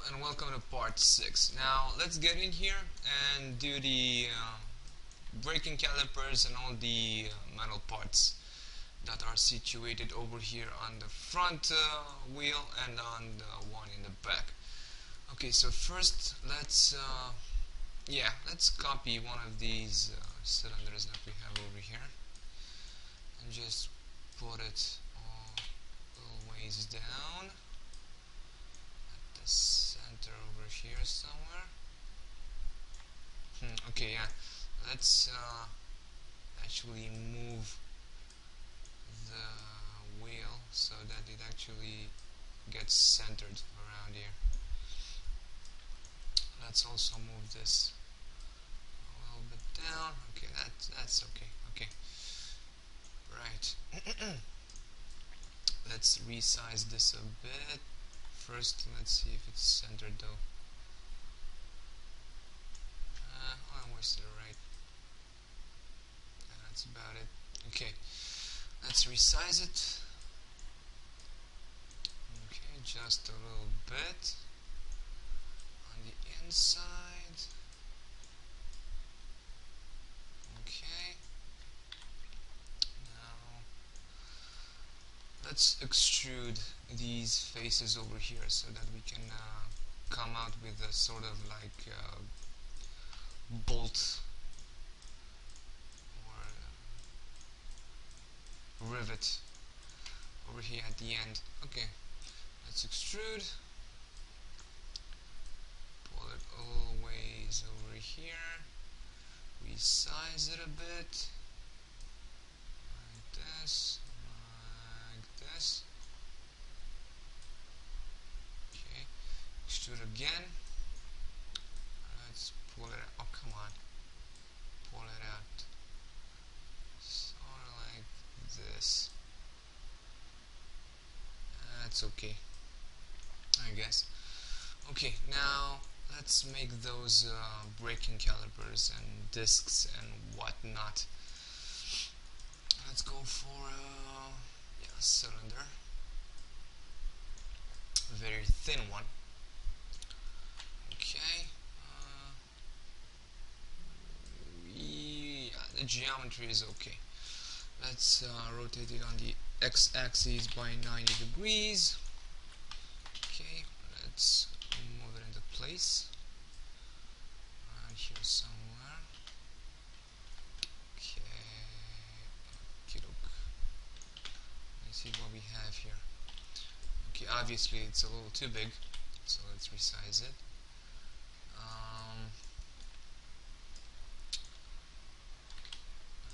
and welcome to part 6. Now let's get in here and do the braking calipers and all the metal parts that are situated over here on the front wheel and on the one in the back. Okay, so first let's copy one of these cylinders that we have over here and just put it all a little ways down at the center over here somewhere. Okay, yeah, let's actually move the wheel so that it actually gets centered around here. Let's also move this a little bit down. Okay, that's okay. Okay, right. Let's resize this a bit. First, let's see if it's centered though. Where's to the right? That's about it. Okay, let's resize it. Okay, just a little bit on the inside. Okay, now let's extrude these faces over here so that we can come out with a sort of like bolt or rivet over here at the end. Okay, let's extrude, pull it all ways over here, resize it a bit, like this, like this. Okay, extrude again. Let's pull it out. Oh, come on. Pull it out. Sort of like this. That's okay, I guess. Okay, now let's make those braking calipers and discs and whatnot. Let's go for a cylinder, a very thin one. Okay, yeah, the geometry is okay. Let's rotate it on the x-axis by 90 degrees. Okay, let's move it into place around here somewhere. Okay, let's see what we have here. Okay, obviously it's a little too big, so let's resize it.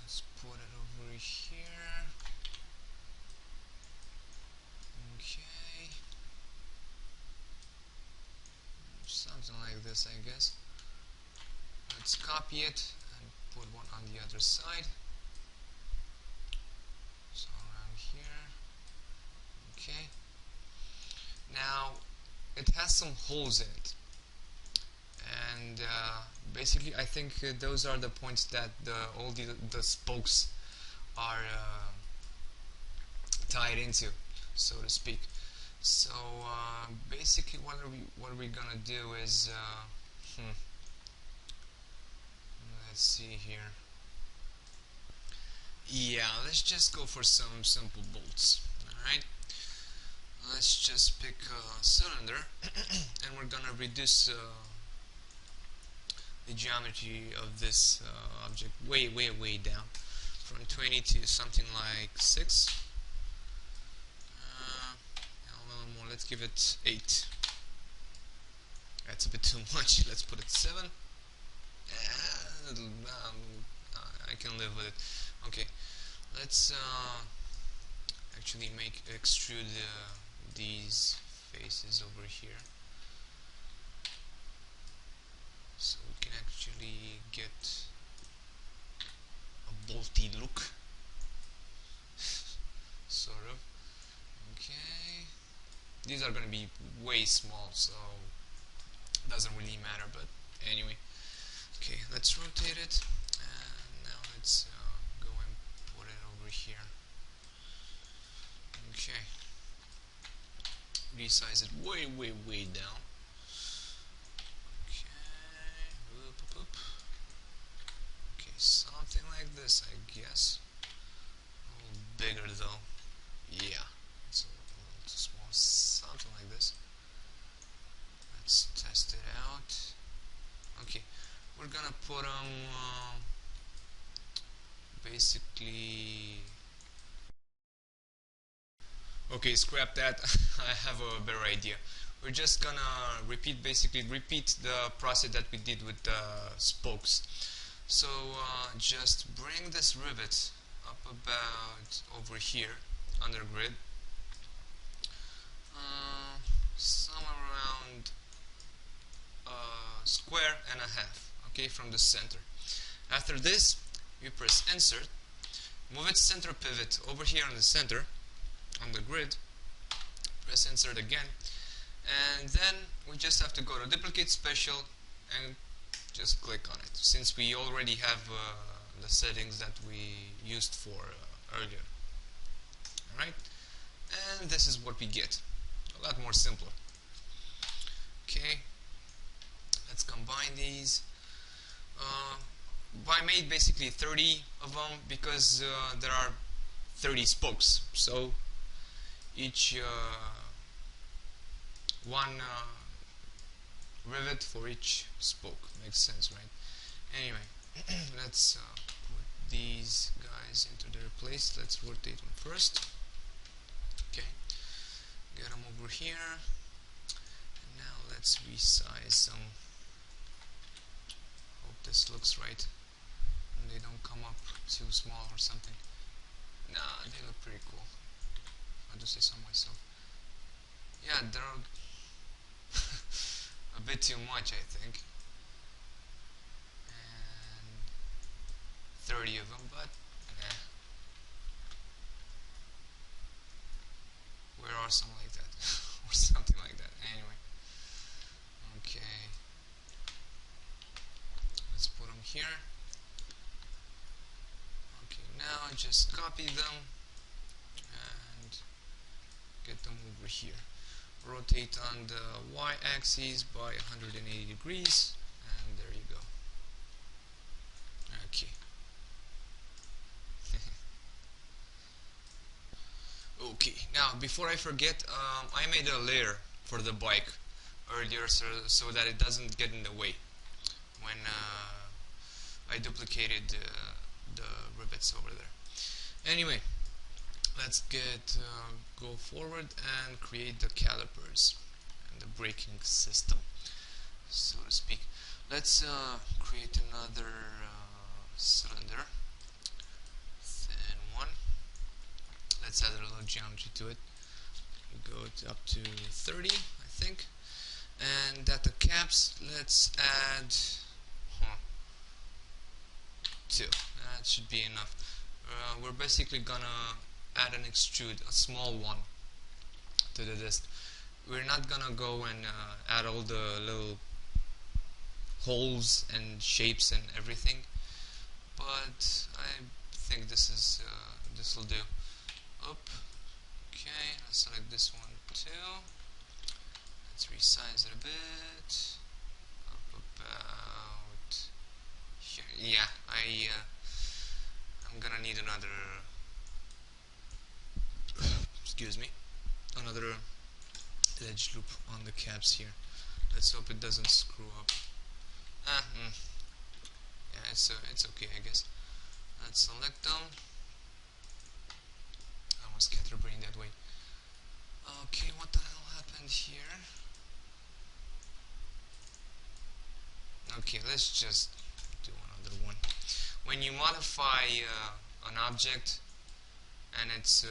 Let's put it over here. Okay, something like this, I guess. Let's copy it and put one on the other side. So around here. Okay. Now it has some holes in it, and basically I think those are the points that all the spokes are tied into, so to speak. So basically what we're gonna do is let's see here. Yeah, let's just go for some simple bolts. Alright, let's just pick a cylinder and we're gonna reduce the geometry of this object way down, from 20 to something like 6. A little more, let's give it 8. That's a bit too much. Let's put it 7. I can live with it. Okay, let's actually extrude these faces over here, so we can actually get a bolty look, sort of. Okay, these are going to be way small, so it doesn't really matter, but anyway. Okay, let's rotate it, and now let's go and put it over here. Okay, resize it way down. this, I guess. A little bigger though. Yeah, it's a little too small. Something like this. Let's test it out. Okay, we're gonna put them basically. Okay, scrap that. I have a better idea. We're just gonna basically repeat the process that we did with the spokes. So just bring this rivet up about over here under grid, somewhere around a square and a half, okay, from the center. After this, you press insert, move its center pivot over here on the center on the grid, press insert again, and then we just have to go to duplicate special and just click on it, since we already have the settings that we used for earlier. Alright, and this is what we get. A lot more simpler. Okay, let's combine these. I made basically 30 of them because there are 30 spokes, so each one rivet for each spoke. Makes sense, right? Anyway, let's put these guys into their place. Let's rotate them first. Okay, get them over here, and now let's resize them. Hope this looks right and they don't come up too small or something. Nah, they look pretty cool. I'll just say so myself. Yeah, they're a bit too much, I think. And 30 of them, but nah. Where are some like that? Or something like that. Anyway. Okay. Let's put them here. Okay, now I just copy them and get them over here. Rotate on the y-axis by 180 degrees, and there you go. Okay. Okay, now before I forget, I made a layer for the bike earlier so that it doesn't get in the way when I duplicated the rivets over there. Anyway, let's go forward and create the calipers and the braking system, so to speak. Let's create another cylinder, thin one. Let's add a little geometry to it. Go up to 30, I think. And at the caps, let's add 2. That should be enough. We're basically gonna add an extrude, a small one, to the disc. We're not gonna go and add all the little holes and shapes and everything, but I think this will do. Up. Okay, let's select this one too. Let's resize it a bit. Up about here. Yeah, I'm gonna need another. Excuse me, another edge loop on the caps here. Let's hope it doesn't screw up. Yeah, it's okay, I guess. Let's select them. I almost scatterbrained that way. Okay, what the hell happened here? Okay, let's just do another one. When you modify an object and it's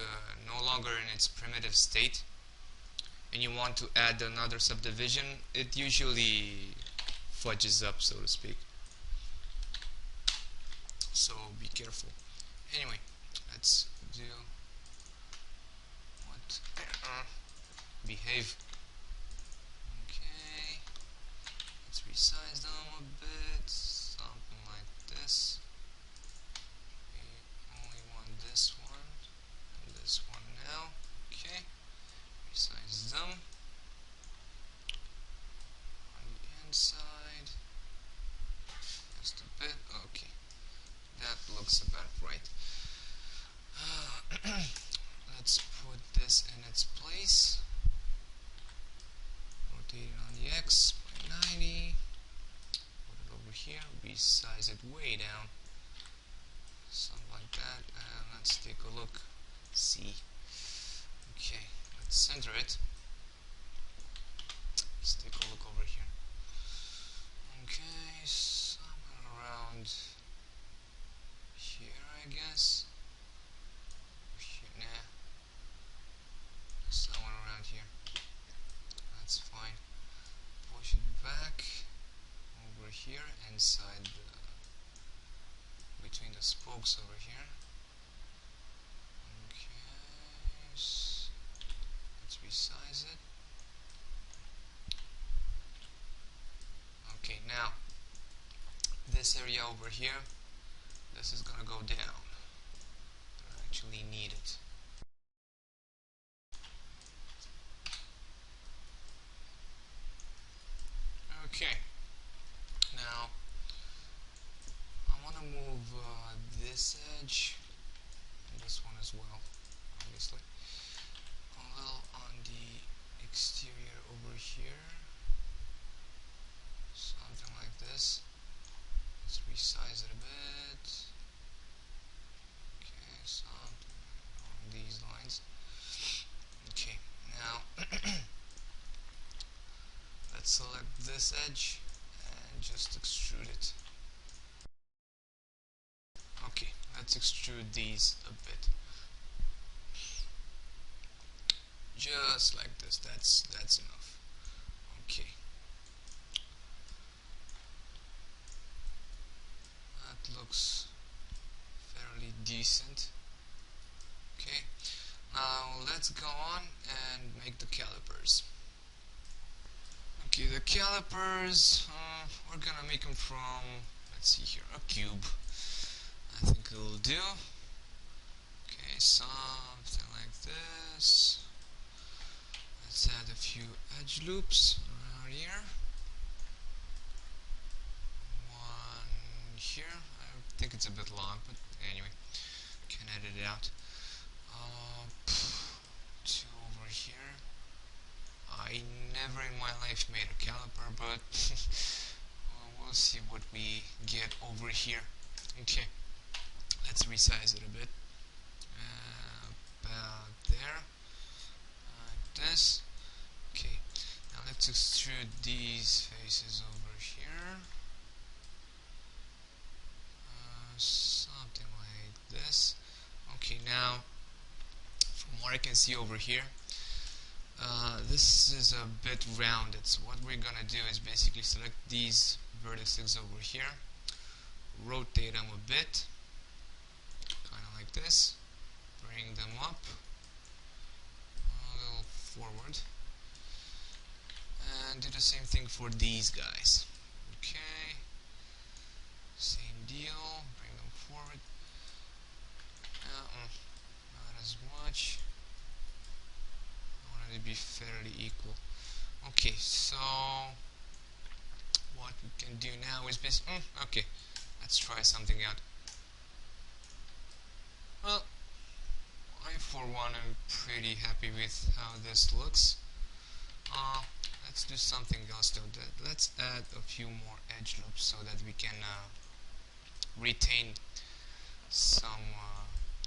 no longer in its primitive state, and you want to add another subdivision, it usually fudges up, so to speak. So be careful. Anyway, let's do what? Behave. Okay, let's resize them a bit, something like this. We only want this one and this one now. Okay, resize them on the inside just a bit. Okay, that looks about this in its place, rotate it on the X by 90, put it over here, resize it way down, something like that, and let's take a look, see. Okay, let's center it. Let's take a look over here. Okay, somewhere around here, I guess. Here, nah, somewhere around here. That's fine. Push it back over here inside between the spokes over here. Okay, let's resize it. Okay, now this area over here, this is gonna go down. I actually need it. Okay, now I want to move this edge and this one as well, obviously, a little on the exterior over here, something like this. Let's resize it a bit. Okay, something along these lines. Okay, now let's select this edge and just extrude it. Okay, let's extrude these a bit. Just like this, that's enough. Okay. That looks fairly decent. Okay, now let's go on and make the calipers. Okay, the calipers, we're gonna make them from, let's see here, a cube. I think it'll do. Okay, something like this. Let's add a few edge loops around here. One here. I think it's a bit long, but anyway, can edit it out. Two over here. I never in my life made a caliper, but we'll see what we get over here. Okay, let's resize it a bit. About there, like this. Okay, now let's extrude these faces over here. Something like this. Okay, now from what I can see over here, this is a bit rounded, so what we're gonna do is basically select these vertices over here, rotate them a bit, kind of like this, bring them up a little forward, and do the same thing for these guys. Okay, same deal, bring them forward, not as much. To be fairly equal. Okay, so what we can do now is basically, okay, let's try something out. Well, I for one am pretty happy with how this looks. Let's do something else though. Let's add a few more edge loops so that we can retain some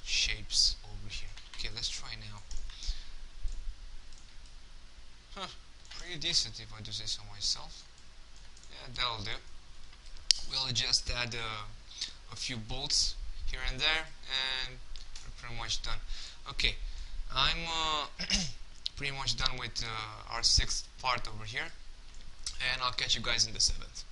shapes over here. Okay, let's try now. Pretty decent if I do say so myself. Yeah, that'll do. We'll just add a few bolts here and there, and we're pretty much done. Okay, I'm pretty much done with our 6th part over here, and I'll catch you guys in the 7th.